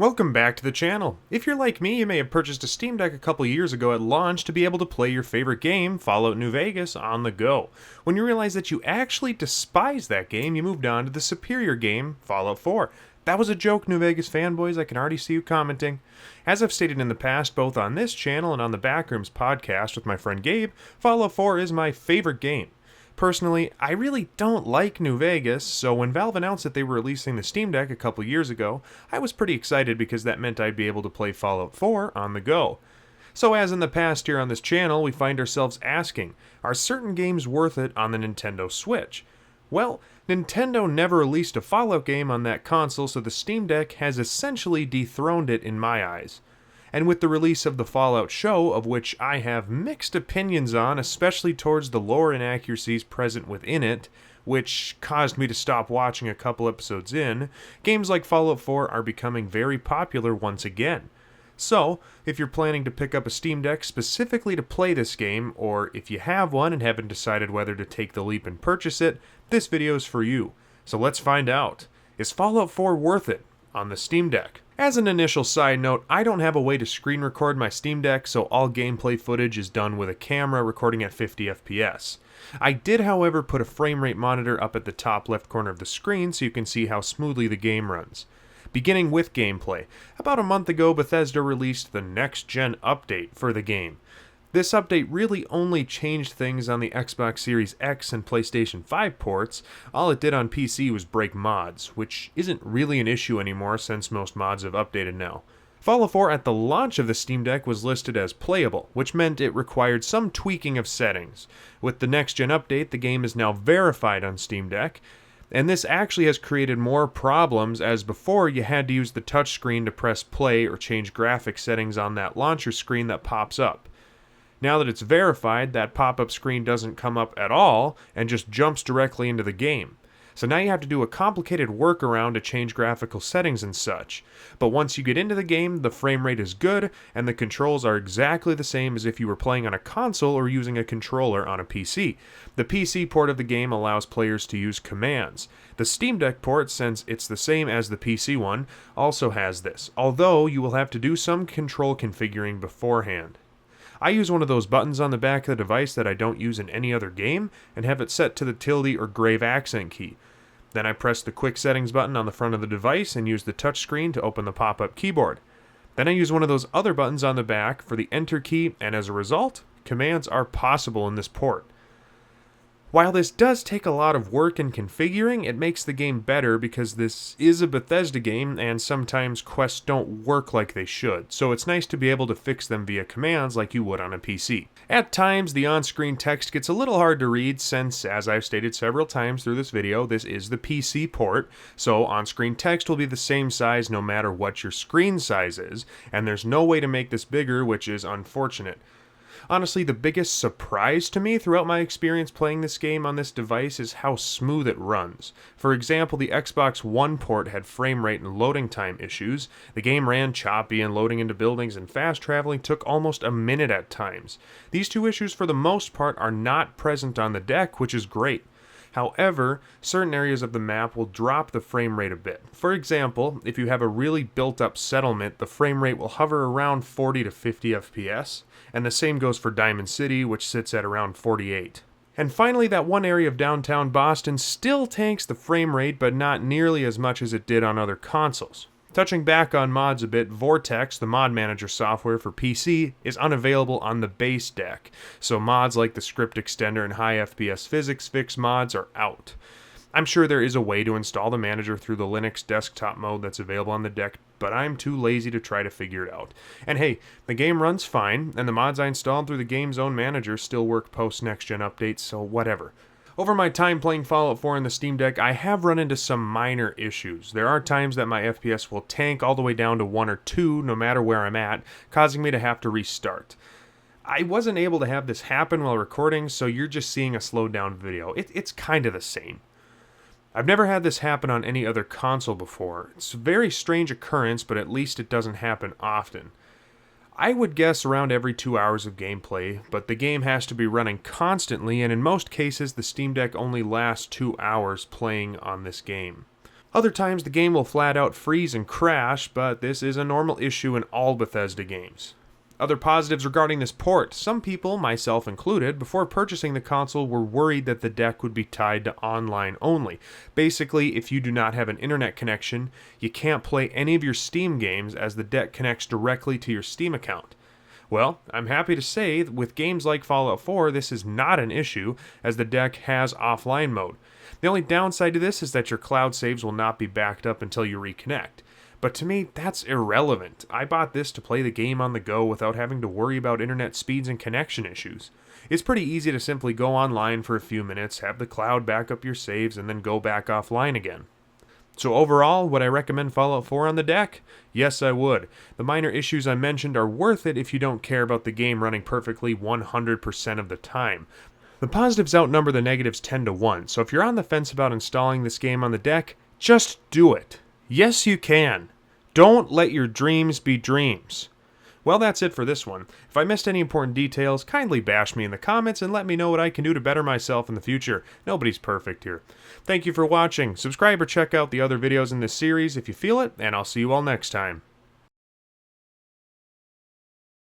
Welcome back to the channel. If you're like me, you may have purchased a Steam Deck a couple years ago at launch to be able to play your favorite game, Fallout New Vegas, on the go. When you realize that you actually despise that game, you moved on to the superior game, Fallout 4. That was a joke, New Vegas fanboys, I can already see you commenting. As I've stated in the past, both on this channel and on the Backrooms podcast with my friend Gabe, Fallout 4 is my favorite game. Personally, I really don't like New Vegas, so when Valve announced that they were releasing the Steam Deck a couple years ago, I was pretty excited because that meant I'd be able to play Fallout 4 on the go. So as in the past here on this channel, we find ourselves asking, are certain games worth it on the Nintendo Switch? Well, Nintendo never released a Fallout game on that console, so the Steam Deck has essentially dethroned it in my eyes. And with the release of the Fallout show, of which I have mixed opinions on, especially towards the lore inaccuracies present within it, which caused me to stop watching a couple episodes in, games like Fallout 4 are becoming very popular once again. So, if you're planning to pick up a Steam Deck specifically to play this game, or if you have one and haven't decided whether to take the leap and purchase it, this video is for you. So let's find out. Is Fallout 4 worth it on the Steam Deck? As an initial side note, I don't have a way to screen record my Steam Deck, so all gameplay footage is done with a camera recording at 50 FPS. I did, however, put a frame rate monitor up at the top left corner of the screen so you can see how smoothly the game runs. Beginning with gameplay, about a month ago Bethesda released the next-gen update for the game. This update really only changed things on the Xbox Series X and PlayStation 5 ports. All it did on PC was break mods, which isn't really an issue anymore since most mods have updated now. Fallout 4 at the launch of the Steam Deck was listed as playable, which meant it required some tweaking of settings. With the next-gen update, the game is now verified on Steam Deck, and this actually has created more problems, as before you had to use the touchscreen to press play or change graphic settings on that launcher screen that pops up. Now that it's verified, that pop-up screen doesn't come up at all and just jumps directly into the game. So now you have to do a complicated workaround to change graphical settings and such. But once you get into the game, the frame rate is good and the controls are exactly the same as if you were playing on a console or using a controller on a PC. The PC port of the game allows players to use commands. The Steam Deck port, since it's the same as the PC one, also has this, although you will have to do some control configuring beforehand. I use one of those buttons on the back of the device that I don't use in any other game, and have it set to the tilde or grave accent key. Then I press the quick settings button on the front of the device and use the touchscreen to open the pop-up keyboard. Then I use one of those other buttons on the back for the enter key, and as a result, commands are possible in this port. While this does take a lot of work and configuring, it makes the game better because this is a Bethesda game and sometimes quests don't work like they should, so it's nice to be able to fix them via commands like you would on a PC. At times, the on-screen text gets a little hard to read since, as I've stated several times through this video, this is the PC port, so on-screen text will be the same size no matter what your screen size is, and there's no way to make this bigger, which is unfortunate. Honestly, the biggest surprise to me throughout my experience playing this game on this device is how smooth it runs. For example, the Xbox One port had frame rate and loading time issues, the game ran choppy and loading into buildings and fast traveling took almost a minute at times. These two issues for the most part are not present on the deck, which is great. However, certain areas of the map will drop the frame rate a bit. For example, if you have a really built-up settlement, the frame rate will hover around 40 to 50 FPS, and the same goes for Diamond City, which sits at around 48. And finally, that one area of downtown Boston still tanks the frame rate, but not nearly as much as it did on other consoles. Touching back on mods a bit, Vortex, the mod manager software for PC, is unavailable on the base deck, so mods like the script extender and high FPS physics fix mods are out. I'm sure there is a way to install the manager through the Linux desktop mode that's available on the deck, but I'm too lazy to try to figure it out. And hey, the game runs fine, and the mods I installed through the game's own manager still work post-next-gen updates, so whatever. Over my time playing Fallout 4 on the Steam Deck, I have run into some minor issues. There are times that my FPS will tank all the way down to 1 or 2, no matter where I'm at, causing me to have to restart. I wasn't able to have this happen while recording, so you're just seeing a slowed down video. It's kind of the same. I've never had this happen on any other console before. It's a very strange occurrence, but at least it doesn't happen often. I would guess around every 2 hours of gameplay, but the game has to be running constantly, and in most cases the Steam Deck only lasts 2 hours playing on this game. Other times the game will flat out freeze and crash, but this is a normal issue in all Bethesda games. Other positives regarding this port: some people, myself included, before purchasing the console were worried that the deck would be tied to online only. Basically, if you do not have an internet connection, you can't play any of your Steam games as the deck connects directly to your Steam account. Well, I'm happy to say that with games like Fallout 4, this is not an issue, as the deck has offline mode. The only downside to this is that your cloud saves will not be backed up until you reconnect. But to me, that's irrelevant. I bought this to play the game on the go without having to worry about internet speeds and connection issues. It's pretty easy to simply go online for a few minutes, have the cloud back up your saves, and then go back offline again. So overall, would I recommend Fallout 4 on the deck? Yes, I would. The minor issues I mentioned are worth it if you don't care about the game running perfectly 100% of the time. The positives outnumber the negatives 10 to 1, so if you're on the fence about installing this game on the deck, just do it. Yes, you can. Don't let your dreams be dreams. Well, that's it for this one. If I missed any important details, kindly bash me in the comments and let me know what I can do to better myself in the future. Nobody's perfect here. Thank you for watching. Subscribe or check out the other videos in this series if you feel it, and I'll see you all next time.